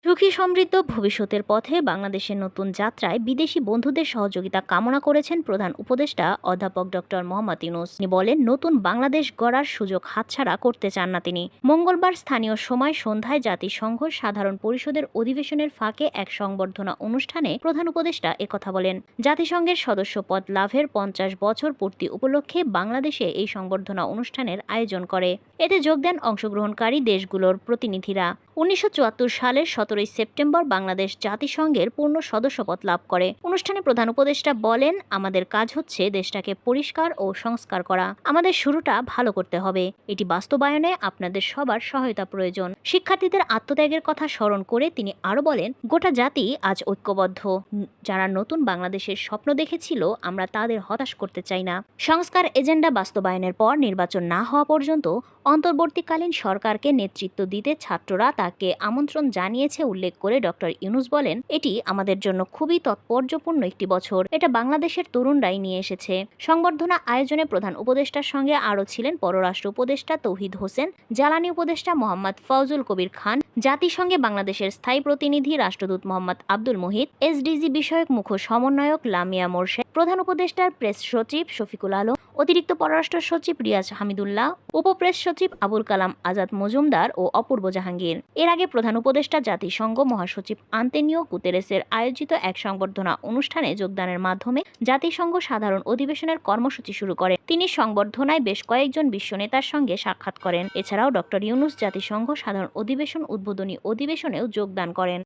সুখী সমৃদ্ধ ভবিষ্যতের পথে বাংলাদেশের নতুন যাত্রায় বিদেশি বন্ধুদের সহযোগিতা কামনা করেছেন প্রধান উপদেষ্টা অধ্যাপক ডক্টর মোহাম্মদ ইউনূস। তিনি বলেন, নতুন বাংলাদেশ গড়ার সুযোগ হাতছাড়া করতে চান না তিনি। মঙ্গলবার স্থানীয় সময় সন্ধ্যায় জাতিসংঘ সাধারণ পরিষদের অধিবেশনের ফাঁকে এক সংবর্ধনা অনুষ্ঠানে প্রধান উপদেষ্টা একথা বলেন। জাতিসংঘের সদস্যপদ লাভের 50 বছর পূর্তি উপলক্ষে বাংলাদেশে এই সংবর্ধনা অনুষ্ঠানের আয়োজন করে। এতে যোগ দেন অংশগ্রহণকারী দেশগুলোর প্রতিনিধিরা। 1974 সালের 17 সেপ্টেম্বর বাংলাদেশ জাতিসংঘের পূর্ণ সদস্যপদ লাভ করে। অনুষ্ঠানে প্রধান উপদেষ্টা বলেন, আমাদের কাজ হচ্ছে দেশটাকে পরিষ্কার ও সংস্কার করা। আমাদের শুরুটা ভালো করতে হবে। এটি বাস্তবায়নে আপনাদের সবার সহায়তা প্রয়োজন। শিক্ষার্থীদের আত্মত্যাগের কথা স্মরণ করে তিনি আরও বলেন, গোটা জাতি আজ ঐক্যবদ্ধ। যারা নতুন বাংলাদেশের স্বপ্ন দেখেছিল, আমরা তাদের হতাশ করতে চাই না। সংস্কার এজেন্ডা বাস্তবায়নের পর নির্বাচন না হওয়া পর্যন্ত অন্তর্বর্তীকালীন সরকারকে নেতৃত্ব দিতে ছাত্ররা তাকে আমন্ত্রণ জানিয়েছে উল্লেখ করে ডক্টর ইউনূস বলেন, এটি আমাদের জন্য খুবই তাৎপর্যপূর্ণ একটি বছর। এটা বাংলাদেশের তরুণরাই নিয়ে এসেছে। সংবর্ধনা আয়োজনে প্রধান উপদেষ্টার সঙ্গে আরও ছিলেন পররাষ্ট্র উপদেষ্টা তৌহিদ হোসেন, জ্বালানি উপদেষ্টা মোহাম্মদ ফজলুল কবির খান, জাতিসংঘে বাংলাদেশের স্থায়ী প্রতিনিধি রাষ্ট্রদূত মোহাম্মদ আব্দুল মুহিত, এসডিজি বিষয়ক মুখ্য সমন্বয়ক লামিয়া মোরশেদ, প্রধান উপদেষ্টার প্রেস সচিব শফিকুল আলম, অতিরিক্ত পররাষ্ট্র সচিব রিয়াজ হামিদুল্লাহ, উপপ্রেস সচিব আবুল কালাম আজাদ মজুমদার ও অপূর্ব জাহাঙ্গীর। এর আগে প্রধান উপদেষ্টা জাতিসংঘ মহাসচিব আন্তোনিও গুতেরেসের আয়োজিত এক সংবর্ধনা অনুষ্ঠানে যোগদানের মাধ্যমে জাতিসংঘ সাধারণ অধিবেশনের কর্মসূচি শুরু করেন। তিনি সংবর্ধনায় বেশ কয়েকজন বিশ্ব নেতার সঙ্গে সাক্ষাৎ করেন। এছাড়াও ডক্টর ইউনূস জাতিসংঘ সাধারণ অধিবেশন উদ্বোধনী অধিবেশনেও যোগদান করেন।